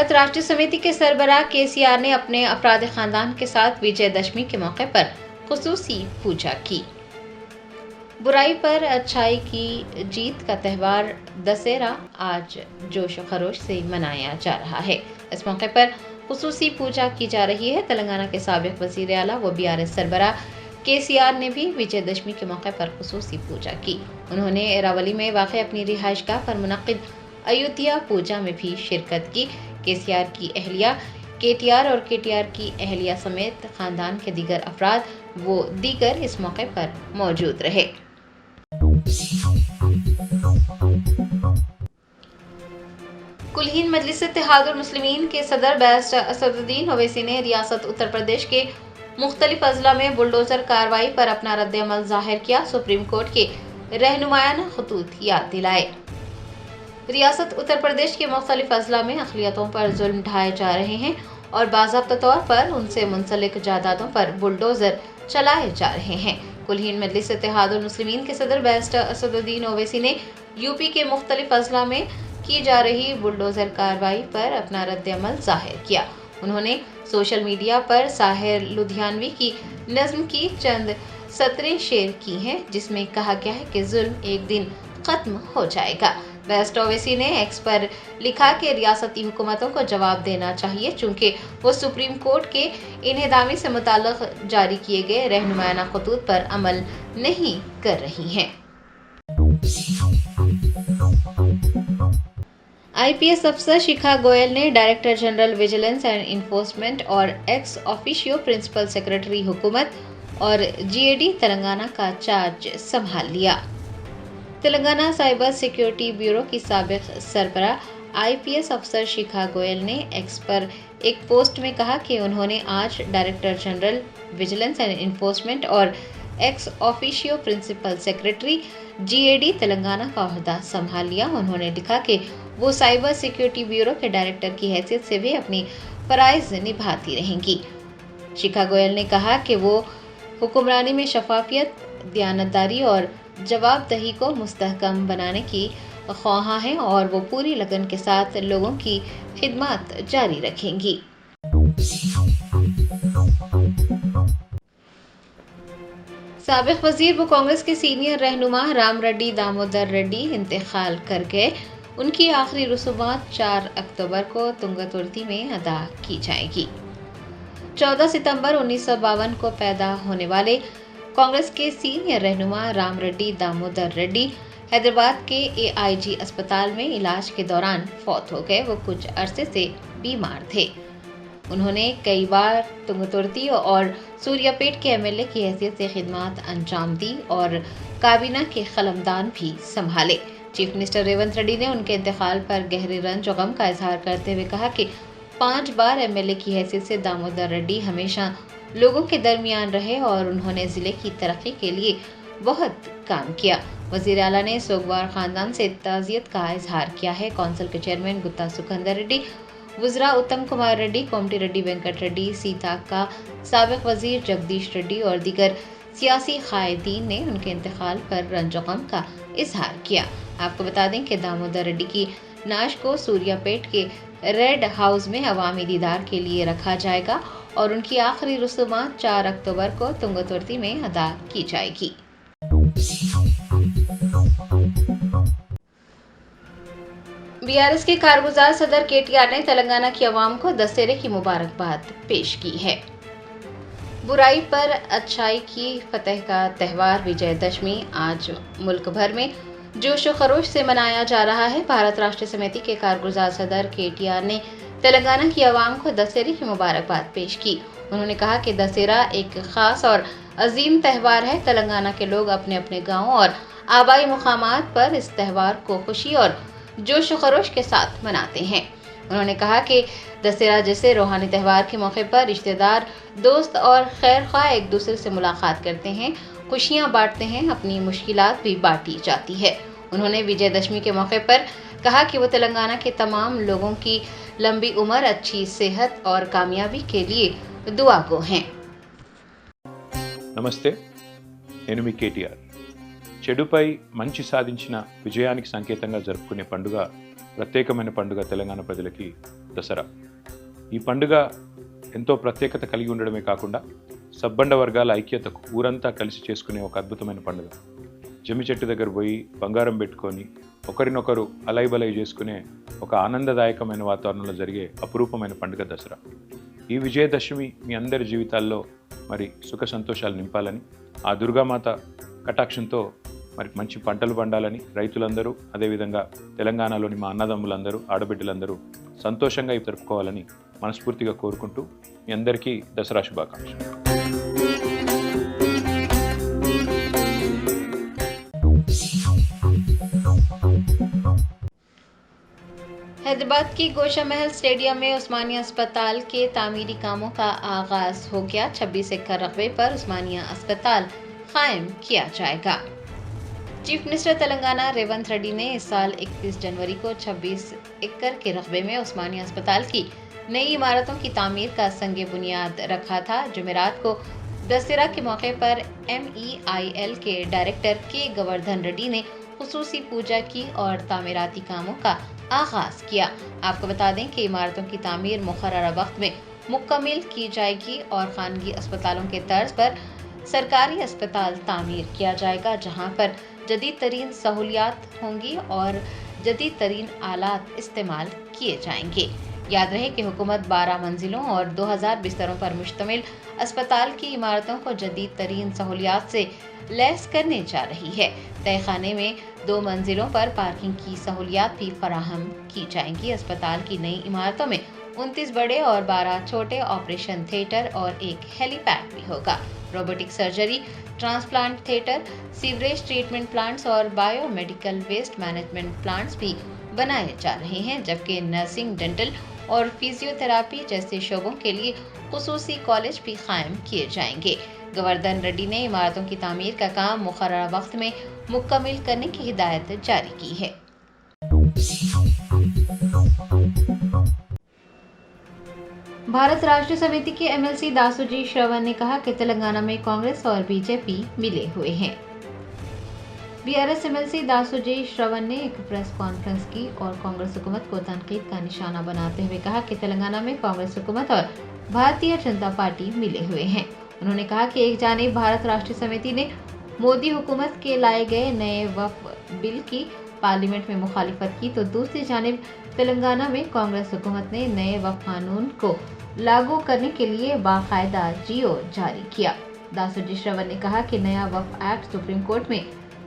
भारत राष्ट्रीय समिति के सरबराह केसीआर ने अपने अपराधी खानदान के साथ विजयदशमी के मौके पर खुसूसी पूजा की। बुराई पर अच्छाई की जीत का त्यौहार दशहरा आज जोश खरोश से मनाया जा रहा है। इस मौके पर खुसूसी पूजा की जा रही है। तेलंगाना के साबिक वजीर आला व बीआरएस सरबराह केसीआर ने भी विजयदशमी के मौके पर खुसूसी पूजा की। उन्होंने एरावली में वाक़ अपनी रिहाइशगाह पर मुनक्किद अयोध्या पूजा में भी शिरकत की। केसीआर की अहलिया केटीआर और केटीआर की अहलिया समेत खानदान के दीगर अफराद वो दीगर इस मौके पर मौजूद रहे। कुलहीन मजलिस इत्तेहादुल मुस्लिमीन के सदर बैरिस्टर असदुद्दीन ओवैसी ने रियासत उत्तर प्रदेश के मुख्तलिफ अजला में बुलडोजर कार्रवाई पर अपना रद्द-ए-अमल जाहिर किया। सुप्रीम कोर्ट के रहनुमायाना खतूत याद दिलाए। रियासत उत्तर प्रदेश के मुख्तलिफ अजला में अक़लियतों पर जुल्म ढाए जा रहे हैं और बाज़ाब्ता तौर पर उनसे मुंसलिक जायदादों पर बुलडोजर चलाए जा रहे हैं। कुलहीन मजलिस इत्तेहादुल मुस्लिमीन के सदर बैरिस्टर असदुद्दीन ओवैसी ने यूपी के मुख्तलिफ अजला में की जा रही बुलडोजर कार्रवाई पर अपना रद्द-ए-अमल जाहिर किया। उन्होंने सोशल मीडिया पर साहिर लुधियानवी की नज़्म की चंद सतरें शेयर की हैं, जिसमें कहा गया है कि जुल्म एक दिन खत्म हो जाएगा। बैरिस्टर ओवैसी ने एक्स पर लिखा कि रियासती हुकूमतों को जवाब देना चाहिए, चूंकि वो सुप्रीम कोर्ट के इन्हेदामी से मुताल्लिक़ जारी किए गए रहनुमायाना खतूत पर अमल नहीं कर रही हैं। आईपीएस अफसर शिखा गोयल ने director general vigilance and enforcement और एक्स ऑफिशियो प्रिंसिपल सेक्रेटरी हुकूमत और जीएडी तेलंगाना का चार्ज संभाल लिया। तेलंगाना साइबर सिक्योरिटी ब्यूरो की साबिक सरबराह आईपीएस अफसर शिखा गोयल ने एक्स पर एक पोस्ट में कहा कि उन्होंने आज director general vigilance and enforcement और ex officio principal secretary GAD Telangana का ओहदा संभाल लिया। उन्होंने लिखा कि वो साइबर सिक्योरिटी ब्यूरो के डायरेक्टर की हैसियत से भी अपनी फराइज निभाती रहेंगी। शिखा गोयल ने कहा कि वो हुक्मरानी में शफाफियत, दयानतदारी और जवाबदही को मुस्तहकम बनाने की ख्वाहां हैं और वो पूरी लगन के साथ लोगों की खिदमत जारी रखेंगी। साबिक वजीर व कांग्रेस के सीनियर रहनुमा राम रेड्डी दामोदर रेड्डी इंतकाल कर गए। उनकी आखिरी रसूमात 4 अक्टूबर को तुंगतुर्ती में अदा की जाएगी। 14 सितंबर 1952 को पैदा होने वाले कांग्रेस के सीनियर रहनुमा राम रेड्डी दामोदर रेड्डी हैदराबाद के एआईजी अस्पताल में इलाज के दौरान फौत हो गए। वो कुछ अरसे से बीमार थे। उन्होंने कई बार तुंगतुर्ती और सूर्यापेट के एमएलए की हैसियत से खिदमत अंजाम दी और काबीना के कलमदान भी संभाले। चीफ मिनिस्टर रेवंत रेड्डी ने उनके इंतकाल पर गहरे रंज और गम का इजहार करते हुए कहा कि 5 बार एमएलए की हैसियत से दामोदर रेड्डी हमेशा लोगों के दरमियान रहे और उन्होंने जिले की तरक्की के लिए बहुत काम किया। वजीर आला ने सोगवार खानदान से ताज़ियत का इजहार किया है। कौंसिल के चेयरमैन गुत्ता सुखंदर रेड्डी, वज़रा उत्तम कुमार रेड्डी, कोमटी रेड्डी वेंकट रेड्डी, सीता का साबिक वजीर जगदीश रेड्डी और दीगर सियासी कायदीन ने उनके इंतकाल पर रंज गम का इजहार किया। आपको बता दें कि दामोदर रेड्डी की नाश को सूर्यापेट के रेड हाउस में अवामी दीदार के लिए रखा जाएगा और उनकी आखिरी रसूमात 4 अक्टूबर को तुंगतुर्ती में अदा की जाएगी। बीआरएस के कारगुजार सदर केटीआर ने तेलंगाना की आवाम को दशहरे की मुबारकबाद पेश की है। बुराई पर अच्छाई की फतह का त्यौहार विजयदशमी आज मुल्क भर में जोश व खरोश से मनाया जा रहा है। भारत राष्ट्रीय समिति के कारगुजार सदर केटीआर ने तेलंगाना की आवाम को दशहरे की मुबारकबाद पेश की। उन्होंने कहा कि दशहरा एक खास और अजीम त्यौहार है। तेलंगाना के लोग अपने अपने गाँव और आबाई मुकामात पर इस त्यौहार को खुशी और जोश व खरोश के साथ मनाते हैं। उन्होंने कहा कि दशहरा जैसे रूहानी त्यौहार के मौके पर रिश्तेदार, दोस्त और खैर ख्वाह एक दूसरे से मुलाकात करते हैं, खुशियां बांटते हैं, अपनी मुश्किलात भी बांटी जाती है। उन्होंने विजयदशमी के मौके पर कहा कि वो तेलंगाना के तमाम लोगों की लंबी उम्र, अच्छी सेहत और कामयाबी के लिए दुआ गो हैं। నమస్తే, నేను మీ కేటీఆర్. చెడుపై మంచి సాధించిన విజయానికి సంకేతంగా జరుపుకునే పండుగ, ప్రత్యేకమైన పండుగ తెలంగాణ ప్రజలకి దసరా. ఈ పండుగ ఎంతో ప్రత్యేకత కలిగి ఉండడమే కాకుండా సబ్బండ వర్గాల ఐక్యతకు ఊరంతా కలిసి చేసుకునే ఒక అద్భుతమైన పండుగ. జమ్మి చెట్టు దగ్గర పోయి బంగారం పెట్టుకొని ఒకరినొకరు అలైబలై చేసుకునే ఒక ఆనందదాయకమైన వాతావరణంలో జరిగే అపురూపమైన పండుగ దసరా. ఈ విజయదశమి మీ అందరి జీవితాల్లో మరి సుఖ సంతోషాలు నింపాలని, ఆ దుర్గామాత కటాక్షంతో మరి మంచి పంటలు పండాలని రైతులందరూ, అదేవిధంగా తెలంగాణలోని మా అన్నదమ్ములందరూ, ఆడబిడ్డలందరూ సంతోషంగా జరుపుకోవాలని మనస్ఫూర్తిగా కోరుకుంటూ మీ అందరికీ దసరా శుభాకాంక్షలు. हैदराबाद की गोशा महल स्टेडियम में उस्मानिया अस्पताल के तामीरी कामों का आगाज हो गया। 26 एकड़ रकबे पर उस्मानिया अस्पताल कायम किया जाएगा। चीफ मिनिस्टर तेलंगाना रेवंत रेड्डी ने इस साल 31 जनवरी को 26 एकड़ के रकबे में उस्मानिया अस्पताल की नई इमारतों की तामीर का संगे बुनियाद रखा था। जुमेरात को दशहरा के मौके पर MEIL के डायरेक्टर के गोवर्धन रेड्डी ने खुसूसी पूजा की और तामीराती कामों का आगाज किया। आपको बता दें कि इमारतों की तामीर मुकर्ररा वक्त में मुकम्मल की जाएगी और खानगी अस्पतालों के तर्ज पर सरकारी अस्पताल तामीर किया जाएगा, जहां पर जदीद तरीन सहूलियात होंगी और जदीद तरीन आलात इस्तेमाल किए जाएंगे। याद रहे कि हुकूमत 12 मंजिलों और 2000 बिस्तरों पर मुश्तमिल अस्पताल की इमारतों को जदीद तरीन सहूलियात से लैस करने जा रही है। तहखाने में 2 मंजिलों पर पार्किंग की सहूलियात भी फराहम की जाएंगी। अस्पताल की नई इमारतों में 29 बड़े और 12 छोटे ऑपरेशन थिएटर और एक हेलीपैड भी होगा। Robotic surgery, transplant theatre, sewerage treatment plants और बायोमेडिकल वेस्ट मैनेजमेंट प्लांट्स भी बनाए जा रहे हैं, जबकि नर्सिंग, डेंटल और फिजियोथेरापी जैसे शोबों के लिए खुसूसी कॉलेज भी कायम किए जाएंगे। गोवर्धन रेड्डी ने इमारतों की तामीर का काम मुकर्ररा वक्त में मुकम्मल करने की हिदायत जारी की है। भारत राष्ट्र समिति के MLC दासोजी श्रवण ने कहा कि तेलंगाना में कांग्रेस और बीजेपी मिले हुए हैं। BRS MLC दासोजी श्रवण ने एक प्रेस कॉन्फ्रेंस की और कांग्रेस हुकूमत को तनकीद का निशाना बनाते हुए कहा कि तेलंगाना में कांग्रेस हुकूमत और भारतीय जनता पार्टी मिले हुए हैं। उन्होंने कहा कि एक जानिब भारत राष्ट्र समिति ने मोदी हुकूमत के लाए गए नए वक्फ बिल की पार्लियामेंट में मुखालिफत की, तो दूसरी जानिब तेलंगाना में कांग्रेस हुकूमत ने नए वक्फ कानून को लागू करने के लिए बाकायदा जियो जारी किया। दासोजी श्रवण ने कहा कि नया वक्फ एक्ट सुप्रीम कोर्ट में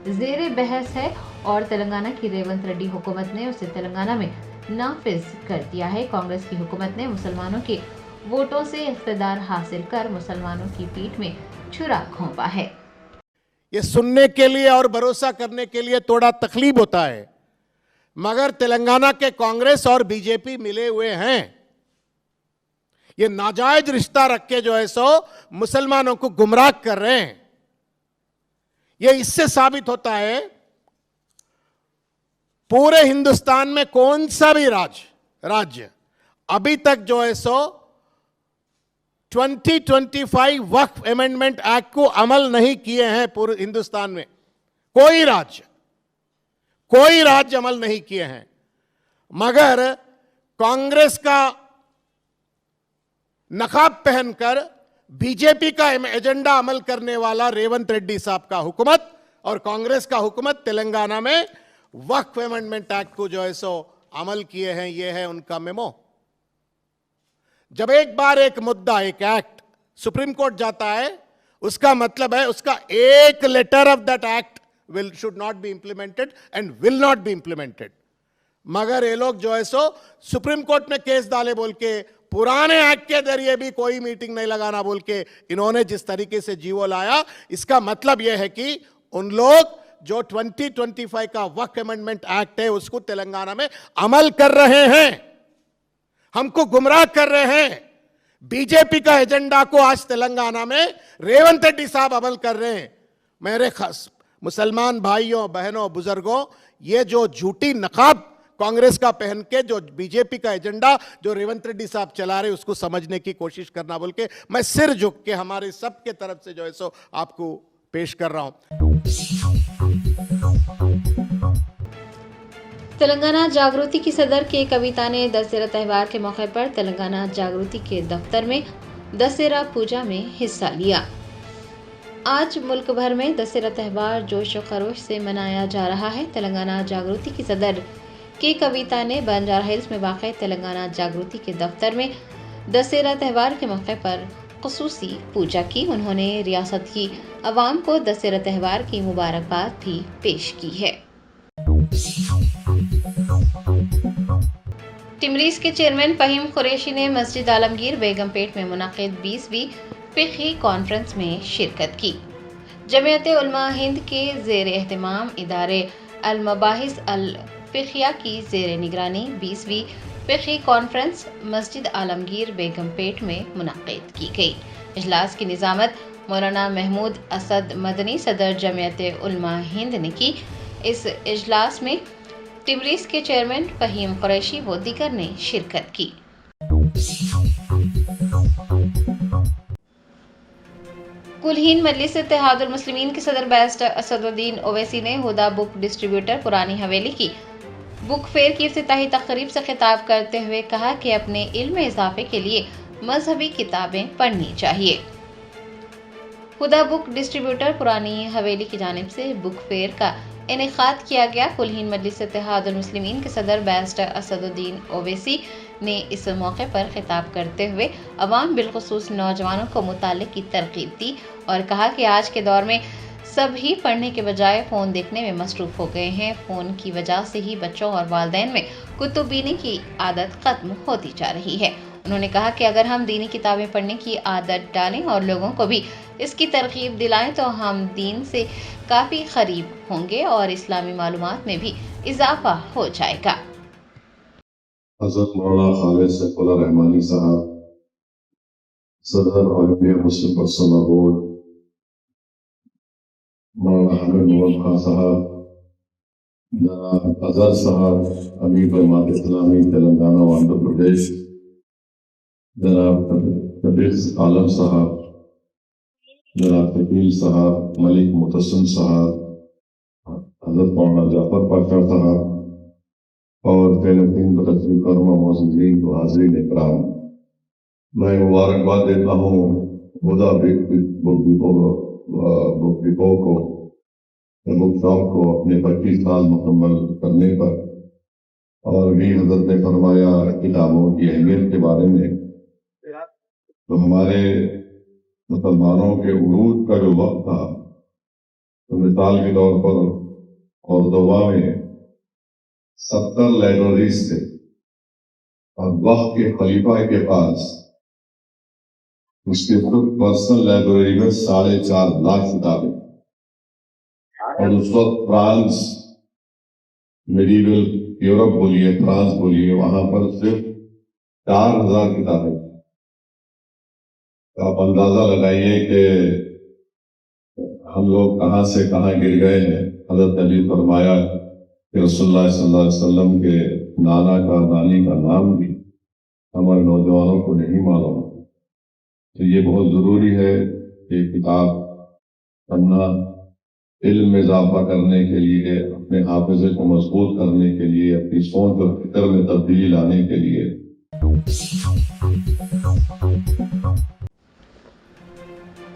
ज़ेरे बहस है और तेलंगाना की रेवंत रेड्डी हुकूमत ने उसे तेलंगाना में नाफिज कर दिया है। कांग्रेस की हुकूमत ने मुसलमानों के वोटों से इख्तिदार हासिल कर मुसलमानों की पीठ में छुरा घोंपा है। ये सुनने के लिए और भरोसा करने के लिए थोड़ा तकलीफ होता है, मगर तेलंगाना के कांग्रेस और बीजेपी मिले हुए हैं। ये नाजायज रिश्ता रख के जो है सो मुसलमानों को गुमराह कर रहे हैं। ये इससे साबित होता है पूरे हिंदुस्तान में कौन सा भी राज्य अभी तक जो है सो 2025 वक्फ अमेंडमेंट एक्ट को अमल नहीं किए हैं। पूरे हिंदुस्तान में कोई राज्य अमल नहीं किए हैं, मगर कांग्रेस का नकाब पहनकर बीजेपी का एजेंडा अमल करने वाला रेवंत रेड्डी साहब का हुकूमत और कांग्रेस का हुकूमत तेलंगाना में वक्फ अमेंडमेंट एक्ट को जो है सो अमल किए हैं। यह है उनका मेमो। जब एक बार एक मुद्दा, एक एक्ट सुप्रीम कोर्ट जाता है, उसका मतलब है उसका एक letter of that act should not be implemented and will not be implemented. मगर ये लोग जो है सो सुप्रीम कोर्ट में केस डाले बोल के, पुराने एक्ट के जरिए भी कोई मीटिंग नहीं लगाना बोल के इन्होंने जिस तरीके से जीवो लाया, इसका मतलब यह है कि उन लोग जो 2025 का वक्फ अमेंडमेंट एक्ट है उसको तेलंगाना में अमल कर रहे हैं, हमको गुमराह कर रहे हैं। बीजेपी का एजेंडा को आज तेलंगाना में रेवंत रेड्डी साहब अमल कर रहे हैं। मेरे खास मुसलमान भाइयों, बहनों, बुजुर्गों, ये जो झूठी नकाब कांग्रेस का पहन के जो बीजेपी का एजेंडा जो रेवंत रेड्डी साहब चला रहे उसको समझने की कोशिश करना बोल के मैं सिर झुक के हमारे सबके तरफ से जो है सो आपको पेश कर रहा हूं। तेलंगाना जागृति की सदर के कविता ने दशहरा त्यौहार के मौके पर तेलंगाना जागृति के दफ्तर में दशहरा पूजा में हिस्सा लिया। आज मुल्क भर में दशहरा त्यौहार जोश और खरोश से मनाया जा रहा है। तेलंगाना जागृति की सदर के कविता ने बंजारा हिल्स में वाक़ तेलंगाना जागृति के दफ्तर में दशहरा त्यौहार के मौके पर खुसूसी पूजा की। उन्होंने रियासत की अवाम को दशहरा त्यौहार की मुबारकबाद भी पेश की है। टिमरीज के चेयरमैन फहीम कुरैशी ने मस्जिद आलमगीर बेगमपेट में मुनाकिद 20वीं फ़िक़ही कॉन्फ्रेंस में शिरकत की। जमीयत उलमा हिंद के ज़ेर एहतमाम इदारे अल मबाहिस अल फ़िक़हिया की ज़ेर निगरानी 20वीं फ़िक़ही कॉन्फ्रेंस मस्जिद आलमगीर बेगमपेट में मुनाकिद की गई। इजलास की निज़ामत मौलाना महमूद असद मदनी सदर जमीयत उलमा हिंद ने की। इस इजलास में टिमरीज के चेयरमैन फहीम कुरैशी व दीगर ने शिरकत की। कुलहीन मजलिस इत्तेहादुल मुस्लिमीन के सदर बैरिस्टर असदुद्दीन ओवैसी ने हुदा बुक डिस्ट्रीब्यूटर पुरानी हवेली की बुक फेयर की इफ्तिताही तकरीब से खिताब करते हुए कहा कि अपने इल्म में इजाफे के लिए मजहबी किताबें पढ़नी चाहिए। हुदा बुक डिस्ट्रीब्यूटर पुरानी हवेली की जानिब से बुक फेयर का इनेकाद किया गया। कुलहीन मजलिस इत्तेहादुल मुस्लिमीन के सदर बैरिस्टर असदुद्दीन ओवैसी ने इस मौके पर खिताब करते हुए अवाम बिलखुसूस नौजवानों को मुताले की तरकीब दी और कहा कि आज के दौर में सभी पढ़ने के बजाय फ़ोन देखने में मसरूफ़ हो गए हैं। फ़ोन की वजह से ही बच्चों और वालिदैन में कुतुब बीनी की आदत ख़त्म होती जा रही है। उन्होंने कहा कि अगर हम दीनी किताबें पढ़ने की आदत डालें और लोगों को भी इसकी तरकीब दिलाएं तो हम दीन से काफ़ी करीब होंगे और इस्लामी मालूमात में भी इजाफा हो जाएगा। हज़रत मौलाना खालिद सैफुल्लाह रहमानी साहब, सदर all India Muslim personal board, मौलाना हामिद मोहम्मद खान साहब, जनाब अजहर साहब, अमीर जमात इस्लामी तेलंगाना व आंध्र प्रदेश, जनाब तबरीज़ आलम साहब, जनाब तकील साहब, मलिक मुतसिम साहब, हज़रत मौलाना जाफर पाशा साहब और मौजूदीन को हाज़रीन इकराम, मैं मुबारकबाद देता हूँ हुदा बुक डिपो को, बुक शॉप को अपने 25 साल मुकम्मल करने पर। और भी हज़रत ने फरमाया किताबों की अहमियत के बारे में, तो हमारे मुसलमानों के उरूज का जो वक्त था, तो मिसाल के तौर पर कोर्दोबा में 70 लाइब्रेरीज थे और वक्त के खलीफा के पास उसके खुद पर्सनल लाइब्रेरी में 4.5 लाख किताबें, और उस वक्त फ्रांस, मेडिवल यूरोप बोलिए, फ्रांस बोलिए, वहां पर सिर्फ 4000 किताबें। तो आप अंदाजा लगाइए कि हम लोग कहां से कहां गिर गए हैं। हज़रत अली फरमाया कि रसूलुल्लाह सल्लल्लाहु अलैहि वसल्लम के नाना का नानी का नाम भी हमारे नौजवानों को नहीं मालूम। तो ये बहुत ज़रूरी है कि किताब पढ़ना इल्म में इजाफा करने के लिए, अपने हाफिज़े को मजबूत करने के लिए, अपनी सोच और फिक्र में तब्दीली लाने के लिए।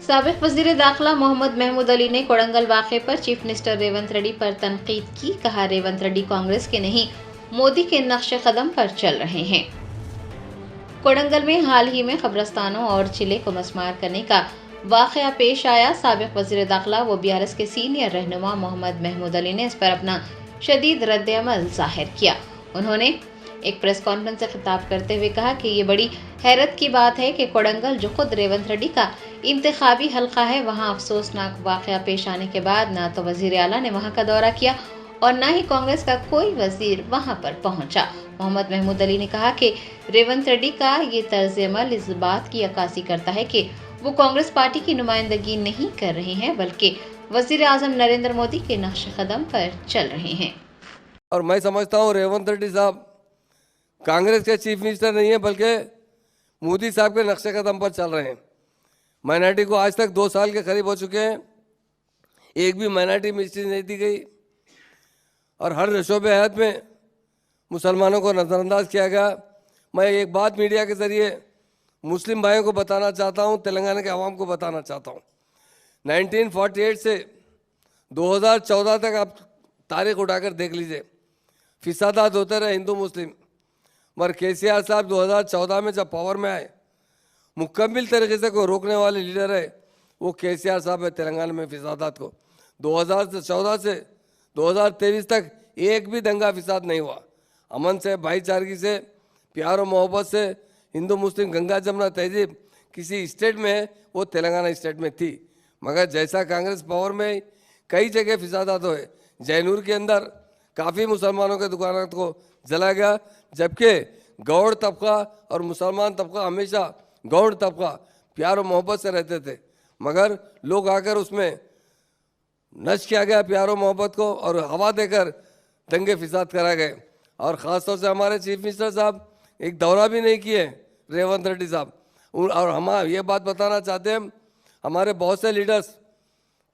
साबिक वज़ीर दाखिला मोहम्मद महमूद अली ने कोडंगल वाक़े पर चीफ मिनिस्टर रेवंत रेड्डी पर तनकीद की। कहा, रेवंत रेड्डी कांग्रेस के नहीं मोदी के नक्शे कदम पर चल रहे हैं। कोडंगल में हाल ही में कब्रस्तानों और चिले को मस्मार करने का वाक़या पेश आया। साबिक वज़ीर दाखिला व BRS के सीनियर रहनुमा मोहम्मद महमूद अली ने इस पर अपना शदीद रद्द-ए-अमल ज़ाहिर किया। उन्होंने एक प्रेस कॉन्फ्रेंस से खिताब करते हुए कहा कि ये बड़ी हैरत की बात है कि कोडंगल, जो खुद रेवंत रेड्डी का इंतखाबी हल्का है, वहाँ अफसोसनाक वाक़या पेश आने के बाद ना तो वज़ीर आला ने वहाँ का दौरा किया और ना ही कांग्रेस का कोई वज़ीर वहाँ पर पहुँचा। मोहम्मद महमूद अली ने कहा कि रेवंत रेड्डी का ये तर्ज-ए-अमल इस बात की अक्कासी करता है कि वो कांग्रेस पार्टी की नुमाइंदगी नहीं कर रहे हैं, बल्कि वज़ीर आज़म नरेंद्र मोदी के नक्शे कदम पर चल रहे हैं। और मैं समझता हूँ रेवंत रेड्डी साहब कांग्रेस के चीफ मिनिस्टर नहीं है, बल्कि मोदी साहब के नक्शे कदम पर चल रहे हैं। माइनॉरिटी को आज तक 2 साल के करीब हो चुके हैं, एक भी माइनॉरिटी मिनिस्ट्री नहीं दी गई और हर शोबे हयात में मुसलमानों को नज़रअंदाज किया गया। मैं एक बात मीडिया के ज़रिए मुस्लिम भाइयों को बताना चाहता हूँ, तेलंगाना के आवाम को बताना चाहता हूँ। 1948 से 2014 तक आप तारीख उठाकर देख लीजिए, फिसादात होते रहे हिंदू मुस्लिम। मगर केसीआर साहब 2014 में जब पावर में आए, मुकम्मल तरीके से कोई रोकने वाले लीडर है वो केसीआर साहब है। तेलंगाना में फिसादात को 2014 से 2023 तक एक भी दंगा फिसाद नहीं हुआ। अमन से, भाईचारगी से, प्यार और मोहब्बत से हिंदू मुस्लिम गंगा जमुना तहजीब किसी स्टेट में है वो तेलंगाना स्टेट में थी। मगर जैसा कांग्रेस पावर में कई जगह फिसादात हुए, जैनूर के अंदर काफ़ी मुसलमानों के दुकानों को जलाया गया, जबकि गौड़ तबका और मुसलमान तबका हमेशा गौड़ तबका प्यार और मोहब्बत से रहते थे। मगर लोग आकर उसमें नष्ट किया गया प्यार और मोहब्बत को और हवा देकर दंगे फिसाद करा गए। और ख़ास तौर से हमारे चीफ मिनिस्टर साहब एक दौरा भी नहीं किए, रेवंत रेड्डी साहब। और हम ये बात बताना चाहते हैं, हमारे बहुत से लीडर्स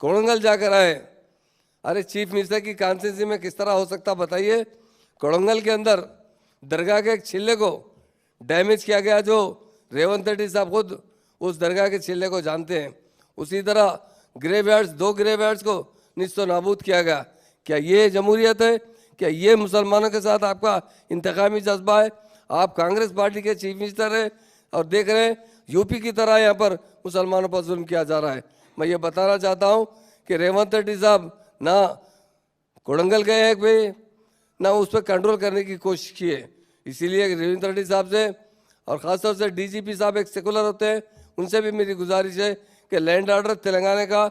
कोड़ंगल जाकर आए। अरे चीफ मिनिस्टर की कॉन्स्टिट्यूंसी में किस तरह हो सकता बताइए? कोड़ंगल के अंदर दरगाह के एक छिल्ले को डैमेज किया गया, जो रेवंत रेड्डी साहब खुद उस दरगाह के छिल्ले को जानते हैं। उसी तरह ग्रेवयार्ड्स, 2 ग्रेवयार्ड्स को निस्तो नाबूद किया गया। क्या ये जमहूरियत है? क्या ये मुसलमानों के साथ आपका इंतकामी जज्बा है? आप कांग्रेस पार्टी के चीफ मिनिस्टर हैं और देख रहे हैं यूपी की तरह यहाँ पर मुसलमानों पर जुल्म किया जा रहा है। मैं ये बताना चाहता हूँ कि रेवंत रेड्डी साहब ना कोड़ंगल गए हैं भाई, ना उस पर कंट्रोल करने की कोशिश की है। इसीलिए रेवंत रेड्डी साहब से और ख़ासतौर से डीजीपी साहब एक सेकुलर होते हैं, उनसे भी मेरी गुजारिश है कि लैंड ऑर्डर तेलंगाना का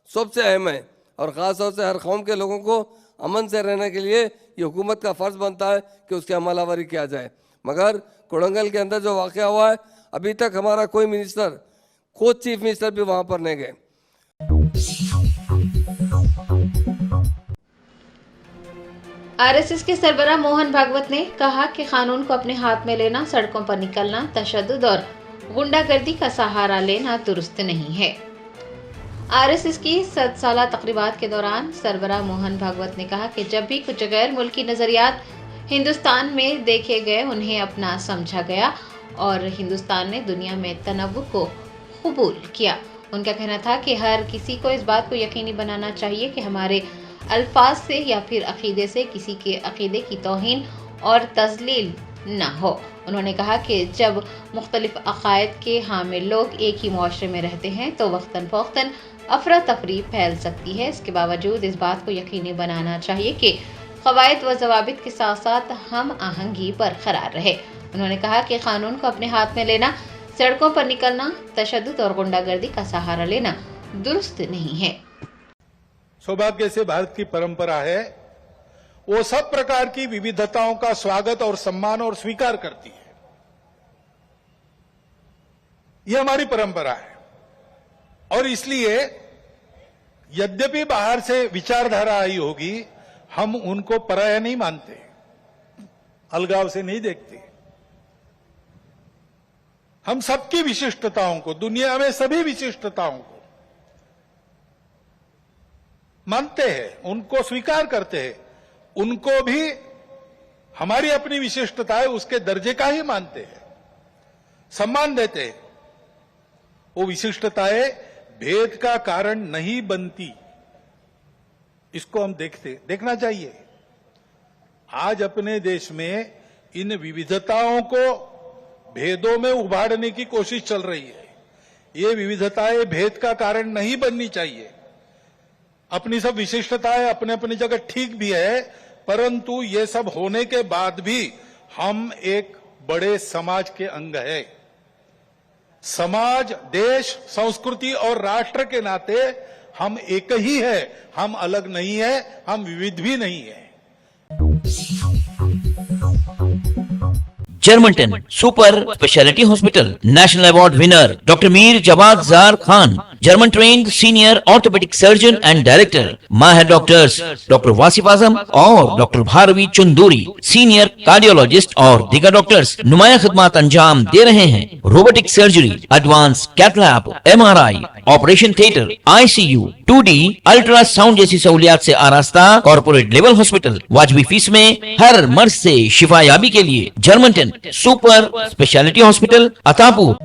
सबसे अहम है और ख़ास तौर से हर कौम के लोगों को अमन से रहने के लिए ये हुकूमत का फ़र्ज़ बनता है कि उसकी अमलावरी किया जाए। मगर कोड़ंगल के अंदर जो वाक़या हुआ है, अभी तक हमारा कोई मिनिस्टर, खुद चीफ मिनिस्टर भी वहाँ पर नहीं गए। आरएसएस के सरबराह मोहन भागवत ने कहा कि कानून को अपने हाथ में लेना, सड़कों पर निकलना, तशद्दुद और गुंडागर्दी का सहारा लेना दुरुस्त नहीं है। आरएसएस की 7 साला तकरीबात के दौरान सरबराह मोहन भागवत ने कहा कि जब भी कुछ गैर मुल्की नजरियात हिंदुस्तान में देखे गए, उन्हें अपना समझा गया और हिंदुस्तान ने दुनिया में तनव्वुर को कबूल किया। उनका कहना था कि हर किसी को इस बात को यकीनी बनाना चाहिए कि हमारे अल्फाज से या फिर अकीदे से किसी के अकीदे की तौहीन और तज़लील ना हो। उन्होंने कहा कि जब मुख्तलिफ अकायद के हामिल लोग एक ही मुआशरे में रहते हैं तो वक्तन फ़ौक्तन अफरा तफरी फैल सकती है। इसके बावजूद इस बात को यकीनी बनाना चाहिए कि क़वाइद व ज़वाबित के साथ साथ हम आहंगी बरकरार रहे। उन्होंने कहा कि कानून को अपने हाथ में लेना, सड़कों पर निकलना, तशद्दुद और गुंडागर्दी का सहारा लेना दुरुस्त नहीं है। सौभाग्य से भारत की परंपरा है, वो सब प्रकार की विविधताओं का स्वागत और सम्मान और स्वीकार करती है। ये हमारी परंपरा है और इसलिए यद्यपि बाहर से विचारधारा आई होगी, हम उनको पराया नहीं मानते, अलगाव से नहीं देखते। हम सबकी विशिष्टताओं को, दुनिया में सभी विशिष्टताओं को मानते हैं, उनको स्वीकार करते हैं, उनको भी हमारी अपनी विशिष्टता है उसके दर्जे का ही मानते हैं, सम्मान देते हैं। वो विशिष्टताएं भेद का कारण नहीं बनती, इसको हम देखना चाहिए। आज अपने देश में इन विविधताओं को भेदों में उभारने की कोशिश चल रही है। ये विविधताएं भेद का कारण नहीं बननी चाहिए। अपनी सब विशिष्टताएं अपने अपनी जगह ठीक भी है, परंतु ये सब होने के बाद भी हम एक बड़े समाज के अंग है। समाज, देश, संस्कृति और राष्ट्र के नाते हम एक ही है, हम अलग नहीं है, हम विविध भी नहीं है। Germanton super speciality hospital, national award winner doctor Mir Jawad Zar Khan, German trained senior orthopaedic surgeon and director, माहिर डॉक्टर्स डॉक्टर वासिफ आजम और doctor Bharvi Chanduri, senior cardiologist और दीगर डॉक्टर्स नुमाया खिदमत अंजाम दे रहे हैं। Robotic surgery, advance cath lab, MRI, operation theatre, ICU, 2D ultrasound जैसी सहूलियात से आरास्ता कॉर्पोरेट लेवल हॉस्पिटल। वाजबी फीस में हर मर्ज से शिफायाबी के लिए German 10 super speciality hospital Attapur.